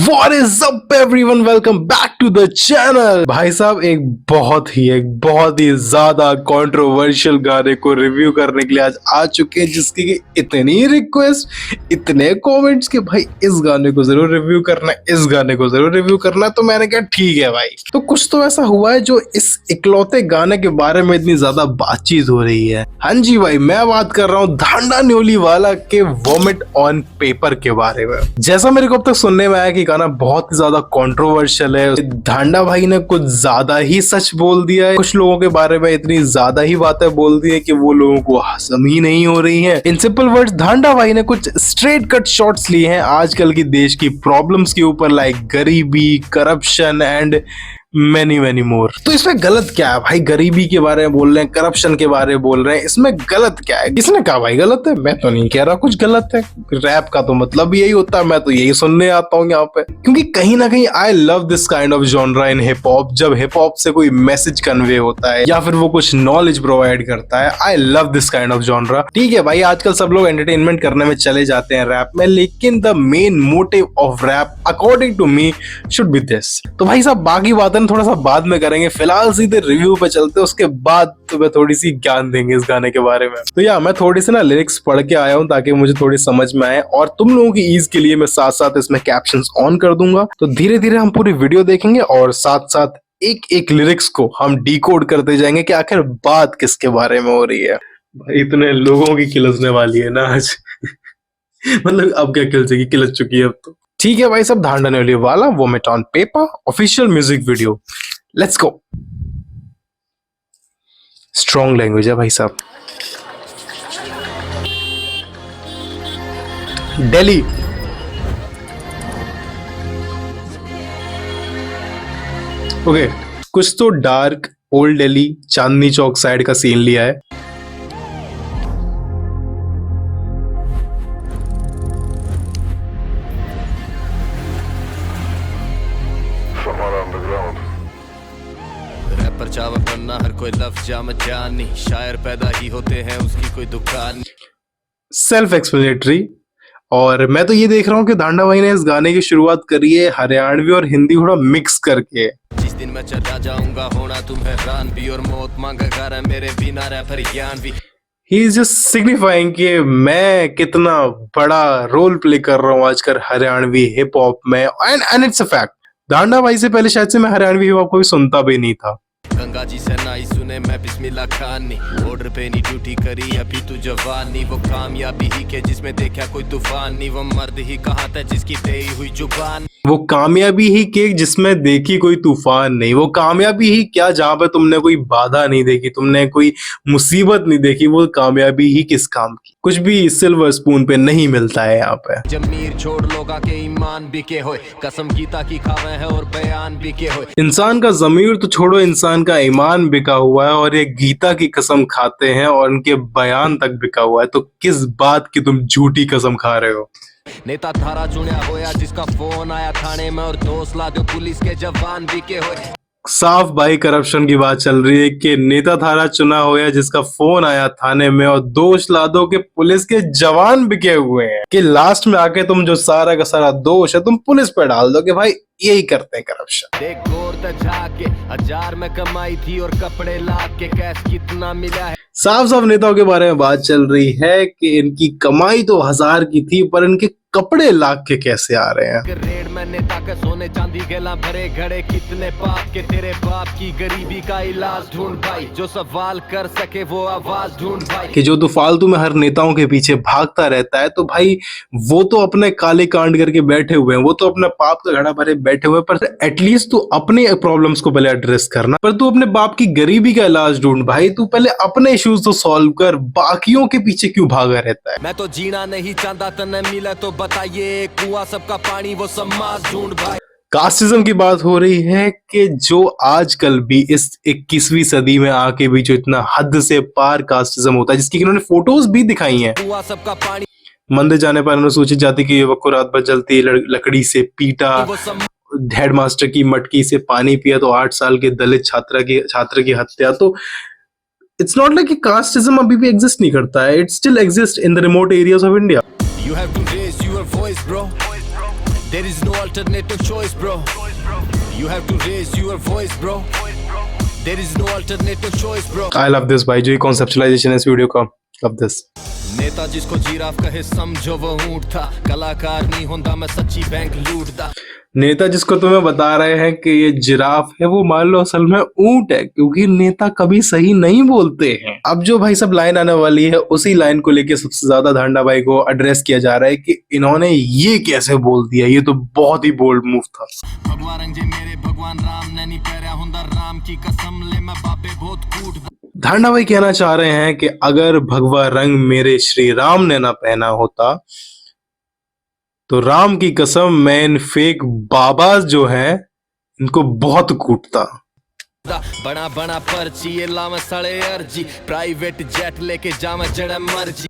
What is up everyone? Welcome back to the channel। भाई साहब एक बहुत ही ज्यादा कंट्रोवर्शियल गाने को रिव्यू करने के लिए आज आ चुके हैं, जिसकी कि इतनी रिक्वेस्ट, इतने कमेंट्स कि भाई इस गाने को जरूर रिव्यू करना है, इस गाने को जरूर रिव्यू करना है। तो मैंने कहा ठीक है भाई। तो कुछ तो ऐसा हुआ है जो इस इकलौते गाने के बारे में इतनी ज्यादा बातचीत हो रही है। हाँ जी भाई, मैं बात कर रहा हूँ धांडा न्योली वाला के वोमिट ऑन पेपर के बारे में। जैसा मेरे को अब तक सुनने में आया कि गाना बहुत ही ज्यादा कंट्रोवर्शियल है। धांडा भाई ने कुछ ज्यादा ही सच बोल दिया है, कुछ लोगों के बारे में इतनी ज्यादा ही बातें बोल दी है कि वो लोगों को हजम ही नहीं हो रही है। इन सिंपल वर्ड्स, धांडा भाई ने कुछ स्ट्रेट कट शॉट्स लिए हैं आजकल की देश की प्रॉब्लम्स के ऊपर, लाइक गरीबी, करप्शन एंड मैनी मोर। तो इसमें गलत क्या है भाई? गरीबी के बारे में बोल रहे हैं, करप्शन के बारे में बोल रहे हैं, इसमें गलत क्या है? किसने कहा भाई गलत है? मैं तो नहीं कह रहा कुछ गलत है। रैप का तो मतलब यही होता है, मैं तो यही सुनने आता हूँ यहाँ पे, क्योंकि कहीं ना कहीं I love this kind of genre in hip hop. जब हिप हॉप से कोई मैसेज कन्वे होता है या फिर वो कुछ नॉलेज प्रोवाइड करता है, I love this kind of genre. ठीक है भाई, आजकल सब लोग एंटरटेनमेंट करने में चले जाते हैं रैप में, लेकिन the main motive of rap according to me should be this. तो भाई साहब बाकी बातें थोड़ा सा बाद में करेंगे, फिलहाल सीधे रिव्यू पे चलते हैं, उसके बाद तुम्हें थोड़ी सी ज्ञान देंगे इस गाने के बारे में। तो या मैं थोड़ी सी ना लिरिक्स पढ़ के आया हूँ ताकि मुझे थोड़ी समझ में आए, और तुम लोगों की ईज के लिए मैं साथ साथ इसमें कैप्शंस ऑन कर दूंगा। तो धीरे धीरे हम पूरी वीडियो देखेंगे और साथ साथ एक एक लिरिक्स को हम डिकोड करते जाएंगे कि आखिर बात किसके बारे में हो रही है। भाई इतने लोगों की किलसने वाली है ना आज मतलब अब क्या किलसेगी, किलस चुकी है अब तो। ठीक है भाई सब, धांडा न्योली वाला vomit on paper official music video, let's go. Strong language है भाई साहब। दिल्ली, ओके कुछ तो dark old Delhi Chandni Chowk side का सीन लिया है। रैपर चावा बनना हर कोई लफ्ज जाम जानी, शायर पैदा ही होते हैं उसकी कोई दुकान। Self explanatory. और मैं तो ये देख रहा हूँ कि धांडा भाई ने इस गाने की शुरुआत करी है हरियाणवी और हिंदी थोड़ा मिक्स करके। जिस दिन मैं चला जाऊंगा होना तुम हैरान भी, और मौत मांगा रहा मेरे बिना रैपर ज्ञान भी। ही इज जस्ट सिग्निफाइंग कि मैं कितना बड़ा रोल प्ले कर रहा हूँ आजकल हरियाणवी हिप हॉप में, and it's a fact. Dhanda भाई से पहले शायद से मैं हरियाणवी हिप हॉप को भी सुनता भी नहीं था। गंगा जी से नाई सुने मैं बिस्मिल्लाह खान नी, बॉर्डर पे नहीं ड्यूटी करी अभी तू जवान नी। वो कामयाबी ही के जिसमें देखा कोई तूफान नी, वो मर्द ही कहा था जिसकी तेई हुई जुबान। वो कामयाबी ही के जिसमें देखी कोई तूफान नहीं, वो कामयाबी ही क्या जहां पे तुमने कोई बाधा नहीं देखी, तुमने कोई मुसीबत नहीं देखी, वो कामयाबी ही किस काम की? कुछ भी सिल्वर स्पून पे नहीं मिलता है यहाँ पे। जमीर छोड़ लोगा के ईमान बिके होए, कसम गीता की खावे है और बयान बिके होए। इंसान का जमीर तो छोड़ो, इंसान का ईमान बिका हुआ है, और ये गीता की कसम खाते हैं और उनके बयान तक बिका हुआ है। तो किस बात की तुम झूठी कसम खा रहे हो? नेता थारा चुनिया होया जिसका फोन आया थाने में, और दोस्त ला दो पुलिस के जवान बिके होए। साफ भाई करप्शन की बात चल रही है कि नेता थारा चुना होया जिसका फोन आया थाने में, और दोष ला दो कि पुलिस के जवान बिके हुए हैं, कि लास्ट में आके तुम जो सारा का सारा दोष है तुम पुलिस पे डाल दो कि भाई यही करते हैं करप्शन। देख गौर जाके 1000 में कमाई थी और कपड़े लाख के कैश कितना मिला है। साफ साफ नेताओं के बारे में बात चल रही है कि इनकी कमाई तो 1000 की थी, पर इनके कपड़े लाख के कैसे आ रहे हैं? रेड में नेता के सोने चांदी गेला भरे घड़े कितने पाप के, तेरे बाप की गरीबी का इलाज ढूंढ भाई, जो सवाल कर सके वो आवाज ढूंढ भाई। कि जो तो फालतू में हर नेताओं के पीछे भागता रहता है, तो भाई वो तो अपने काले कांड करके बैठे हुए हैं, वो तो अपने पाप का घड़ा भरे बैठे हुए हैं, पर एटलीस्ट तू अपने प्रॉब्लम्स को पहले एड्रेस करना। पर तू अपने बाप की गरीबी का इलाज ढूंढ भाई, तू पहले अपने इश्यूज तो सॉल्व कर, बाकियों के पीछे क्यों भागा रहता है? मैं तो जीना नहीं चाहता तने मिले तो बताइए, कुआं सबका पानी वो समाज ढूंढ भाई। कास्टिज्म की बात हो रही है कि जो आजकल भी इस 21वीं सदी में आके भी जो इतना हद से पार कास्टिज्म होता है, जिसकी इन्होंने फोटोज भी दिखाई हैं। कुआं सबका पानी मंदिर जाने पर अनुसूचित जाति की युवक को रात भर जलती लकड़ी से पीटा, हेडमास्टर की मटकी से पानी पिया, तो 8 साल के दलित छात्र की हत्या। तो इट्स नॉट लाइक कि कास्टिज्म अभी भी एग्जिस्ट नहीं करता है, it still exist in the remote areas of India. You have to raise your voice, bro. There is no alternative choice, bro. You have to raise your voice, bro. There is no alternative choice, bro. I love this भाई, जो ये conceptualisation है इस video का, love this. नेता जिसको giraffe कहे समझो वो ऊंट था, कलाकार नहीं होंदा मैं सच्ची बैंक लूटदा। नेता जिसको तुम्हें बता रहे हैं कि ये जिराफ है, वो मान लो असल में ऊंट है, क्योंकि नेता कभी सही नहीं बोलते हैं। अब जो भाई सब लाइन आने वाली है, उसी लाइन को लेके सबसे ज्यादा धांडा भाई को एड्रेस किया जा रहा है कि इन्होंने ये कैसे बोल दिया, ये तो बहुत ही बोल्ड मूव था। भगवान रंग जे मेरे भगवान राम ने नहीं पैरा हुंदा, राम की कसम ले मैं बापे बहुत कूट। धांडा भाई कहना चाह रहे हैं कि अगर भगवा रंग मेरे श्री राम ने ना पहना होता तो राम की कसम मैं इन फेक बाबाज जो हैं इनको बहुत कूटता। बड़ा बड़ा पर्ची ये लाम सड़े अर्जी, प्राइवेट जेट लेके जाम जड़ा मर्जी।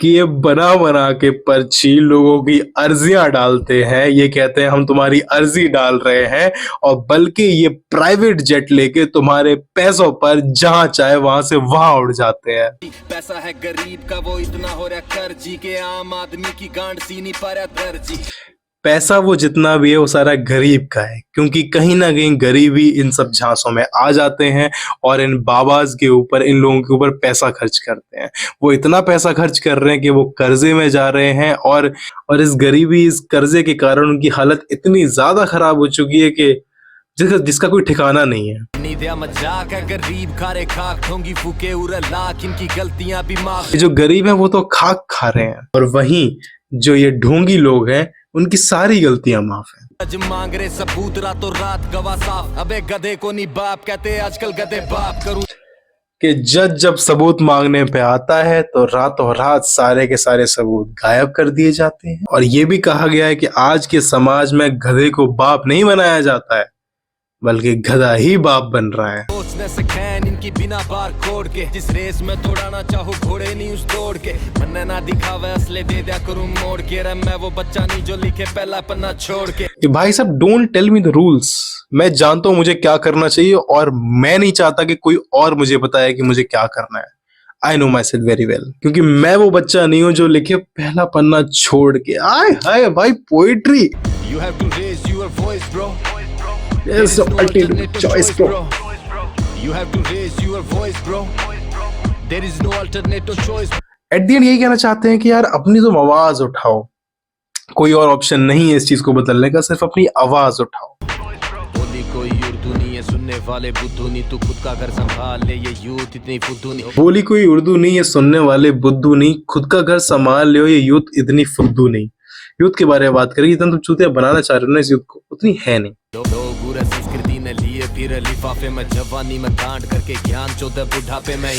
कि ये बना बना के पर्ची लोगों की अर्जियां डालते हैं, ये कहते हैं हम तुम्हारी अर्जी डाल रहे हैं, और बल्कि ये प्राइवेट जेट लेके तुम्हारे पैसों पर जहां चाहे वहां से वहां उड़ जाते हैं। पैसा है गरीब का वो इतना हो रहा कर्जी के, आम आदमी की गांड सी नहीं पा रहा दर्जी। पैसा वो जितना भी है वो सारा गरीब का है, क्योंकि कहीं ना कहीं गरीबी इन सब झांसों में आ जाते हैं और इन बाबाज के ऊपर, इन लोगों के ऊपर पैसा खर्च करते हैं। वो इतना पैसा खर्च कर रहे हैं कि वो कर्जे में जा रहे हैं, और इस गरीबी, इस कर्जे के कारण उनकी हालत इतनी ज्यादा खराब हो चुकी है कि जिसका कोई ठिकाना नहीं है। मजाक है गरीब खारे खाक ठोंगी फूके उरे लाख, इनकी गलतियां भी माफ। जो गरीब हैं वो तो खाक खा रहे हैं, और वहीं जो ये ढोंगी लोग हैं उनकी सारी गलतियां माफ हैं। आज मांग रहे सबूत रातों रात गवाह साफ, अबे गधे को नहीं बाप कहते आजकल गधे बाप करूं। कि जज जब सबूत मांगने पे आता है तो रातों रात सारे के सारे सबूत गायब कर दिए जाते हैं। और ये भी कहा गया है कि आज के समाज में गधे को बाप नहीं बनाया जाता है, बल्कि गधा ही बाप बन रहा है। सोचने से खैन इनकी बिना बार कोड के, जिस रेस में दौड़ाना चाहूँ घोड़े नहीं उस दौड़ के, मन्ने ना दिखावे असले दे दिया करूँ मोड़ के, रे मैं वो बच्चा नहीं जो लिखे पहला पन्ना छोड़ के। भाई साहब, don't tell me the rules. मैं जानता हूँ मुझे क्या करना चाहिए, और मैं नहीं चाहता कि कोई और मुझे बताए कि मुझे क्या करना है। I know my self very well, क्योंकि मैं वो बच्चा नहीं हूँ जो लिखे पहला पन्ना छोड़ के। आय हाय भाई, poetry. You have to raise your voice, bro. Yes, the ultimate choice, bro. You have to raise your voice, bro. There is no alternative choice. At the and यही कहना चाहते हैं कि यार अपनी तुम आवाज उठाओ, कोई और ऑप्शन नहीं है इस चीज को बदलने का, सिर्फ अपनी आवाज उठाओ। बोली कोई उर्दू नहीं है सुनने वाले बुद्धू नहीं, तू खुद का घर संभाल ले, ये यूथ इतनी फुद्दू नहीं। बोली कोई उर्दू नहीं है सुनने वाले बुद्धू नहीं, खुद का घर संभाल ले, ये यूथ इतनी फुद्दू नहीं। यूथ के बारे में बात करें, जितना तुम चूतिया बनाना चाह रहे हो ना इस यूथ को, उतनी है नहीं। लोग पूरा संस्कृति ने लिए फिर लिफाफे में, जवानी में कांड करके ज्ञान चौदह बुढ़ापे में।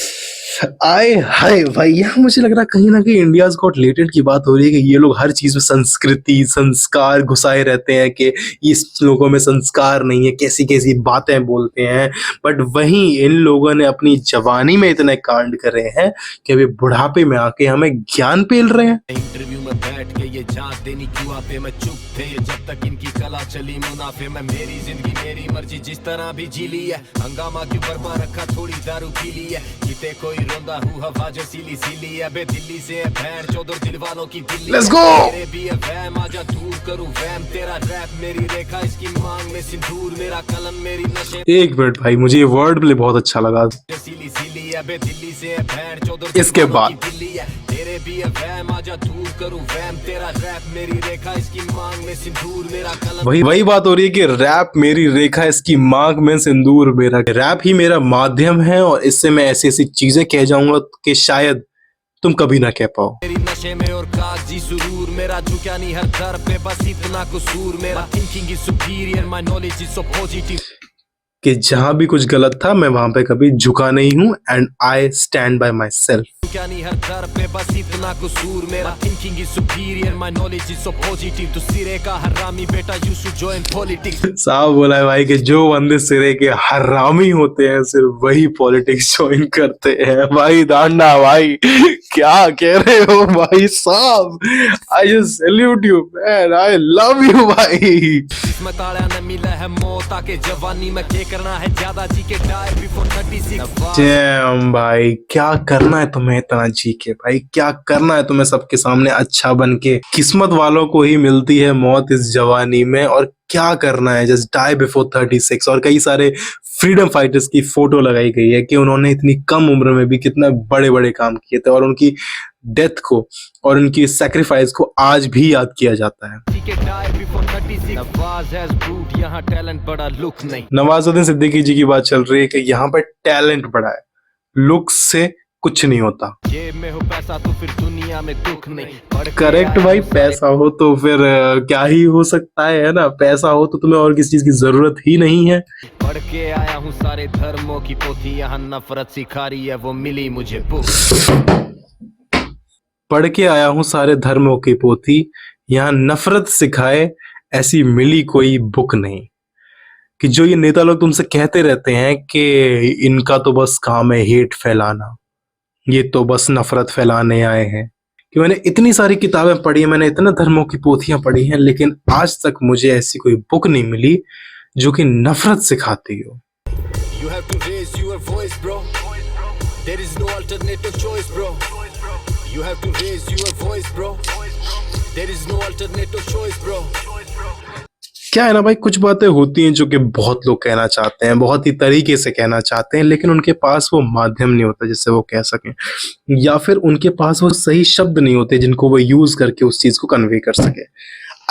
आए हाय भाई, यहाँ मुझे लग रहा है कहीं ना कहीं इंडियाज गॉट लेटेड की बात हो रही है कि ये लोग हर चीज में संस्कृति, संस्कार घुसाए रहते हैं, कि इस लोगों में संस्कार नहीं है, कैसी कैसी बातें बोलते हैं। बट वहीं इन लोगों ने अपनी जवानी में इतने कांड करे हैं कि अभी बुढ़ापे में आके हमें ज्ञान पेल रहे हैं। इंटरव्यू में बैठ के ये जान देनी क्यों आपे में चुप थे, जब तक इनकी कला चली मुनाफे में, मेरी जिंदगी मेरी मर्जी जिस तरह भी जी ली है, हंगामा क्यों बर्मा रखा थोड़ी दारू पी ली है, किते कोई रोंदा हूँ हवा जो सीली सीली है, बे दिल्ली से है भैर चौदह दिल वालों की दिल्ली। Let's go! मेरे भी है वैम आजा दूर करूँ वैम, तेरा रैप मेरी रेखा इसकी मांग में सिंदूर, मेरा कलम मेरी नशे। एक मिनट भाई, मुझे ये वर्ड प्ले बहुत अच्छा लगा। सीली सीली है बे दिल्ली से है भैर चौदह इसके बाद दिल्ली है, तेरे भी है वैम आजा दूर करूँ वैम, तेरा रैप मेरी रेखा इसकी मांग में सिंदूर, मेरा कलम। वही बात हो रही है कि रैप मेरी रेखा इसकी मांग में सिंदूर मेरा। रैप ही मेरा माध्यम है, और इससे मैं ऐसी ऐसी चीजें कह जाऊंगा कि शायद तुम कभी ना कह पाओ। मेरी नशे में और कागजी सुरूर, मेरा झुका नहीं हर दर पे बस इतना कसूर, मेरा thinking is superior, my knowledge is so positive. कि जहां भी कुछ गलत था मैं वहां पे कभी झुका नहीं हूं, and I stand by my self. क्या नहीं हर दर पे बस इतना कसूर, मेरा thinking is superior, my knowledge is so positive, तू सिरे का हरामी बेटा यू शुड जॉइन पॉलिटिक्स। साहब बोला है भाई कि जो बंदे सिरे के हरामी होते हैं सिर्फ वही पॉलिटिक्स ज्वाइन करते हैं। भाई दांडा भाई, क्या कह रहे हो भाई साहब, I just salute you man, I love you भाई। जिसमें ताड़ा न मिला है मौत आके जवानी में के करना है ज्यादा जी के die before 36 डैम भाई, क्या करना है तुम्हें इतना जी के? भाई क्या करना है तुम्हें सबके सामने अच्छा बन के? किस्मत वालों को ही मिलती है मौत इस जवानी में, और क्या करना है, जस्ट डाई बिफोर 36। और कई सारे फ्रीडम फाइटर्स की फोटो लगाई गई है कि उन्होंने इतनी कम उम्र में भी कितना बड़े बड़े काम किए थे, और उनकी डेथ को और उनकी सैक्रिफाइस को आज भी याद किया जाता है। जी के die before 36 Nawaz has proved यहाँ टैलेंट बड़ा लुक नहीं। नवाजुद्दीन सिद्दीकी जी की बात चल रही है कि यहाँ पर टैलेंट बड़ा है, लुक्स से कुछ नहीं होता। जेब में हो पैसा तो फिर दुनिया में दुख नहीं। पढ़ के करेक्ट आया भाई, हूँ सारे पैसा हो तो फिर क्या ही हो सकता है ना? पैसा हो तो तुम्हें और किसी चीज की जरूरत ही नहीं है। पढ़ के आया हूँ सारे धर्मों की पोथी यहाँ नफरत सिखा रही है वो मिली मुझे बुक। पढ़ के आया हूँ सारे धर्मों की पोथी, यहाँ नफरत सिखाए ऐसी मिली कोई बुक नहीं। कि जो ये नेता लोग तुमसे कहते रहते हैं कि इनका तो बस काम है हेट फैलाना, ये तो बस नफरत फैलाने आए हैं, कि मैंने इतनी सारी किताबें पढ़ी हैं, मैंने इतने धर्मों की पोथियां पढ़ी हैं, लेकिन आज तक मुझे ऐसी कोई बुक नहीं मिली जो कि नफरत सिखाती हो। You have to raise your voice bro. There is no alternative choice bro. You have to raise your voice bro. There is no alternative choice bro. क्या है ना भाई, कुछ बातें होती हैं जो कि बहुत लोग कहना चाहते हैं, बहुत ही तरीके से कहना चाहते हैं, लेकिन उनके पास वो माध्यम नहीं होता जिससे वो कह सकें, या फिर उनके पास वो सही शब्द नहीं होते जिनको वो यूज करके उस चीज को कन्वे कर सके।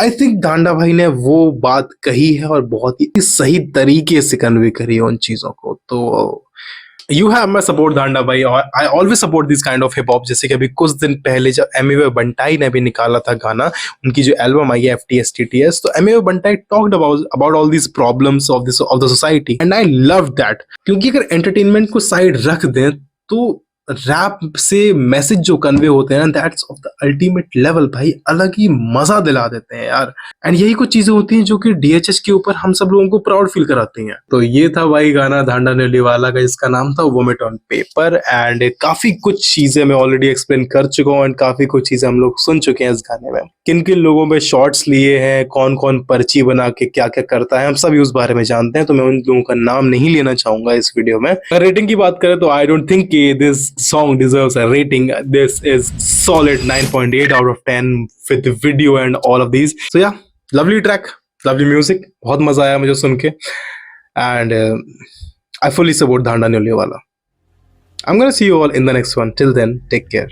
आई थिंक डांडा भाई ने वो बात कही है और बहुत ही सही तरीके से कन्वे करी है उन चीजों को। तो यू हैव माई सपोर्ट डांडा भाई, और I always support this kind of hip hop. जैसे कि अभी कुछ दिन पहले जब एमिवे बंटाई ने भी निकाला था गाना, उनकी जो एल्बम आई है FTSTTS, तो Emiway Bantai talked about all this problems of the society, and I love that. क्योंकि अगर एंटरटेनमेंट को साइड रख दें तो रैप से मैसेज जो कन्वे होते हैं ना, that's of the ultimate level भाई, अलग ही मजा दिला देते हैं यार। एंड यही कुछ चीजें होती हैं जो कि DHH के ऊपर हम सब लोगों को प्राउड फील कराती हैं। तो ये था भाई गाना धांडा नेलीवाला का, जिसका नाम था वोमिट ऑन पेपर। एंड काफी कुछ चीजें मैं ऑलरेडी एक्सप्लेन कर चुका हूँ, एंड काफी कुछ चीजें हम लोग सुन चुके हैं इस गाने में। किन किन लोगों में शॉर्ट्स लिए हैं, कौन कौन पर्ची बना के क्या क्या करता है, हम सभी उस बारे में जानते हैं, तो मैं उन लोगों का नाम नहीं लेना चाहूंगा इस वीडियो में। रेटिंग की बात करें तो आई डोंट थिंक कि this song deserves a rating. This is solid 9.8 out of 10 with the video and all of these. So yeah, lovely track, lovely music. बहुत मजा आया मुझे सुन के, and I fully support Dhanda Noliwala. I'm gonna see you all in the next one. Till then, take care.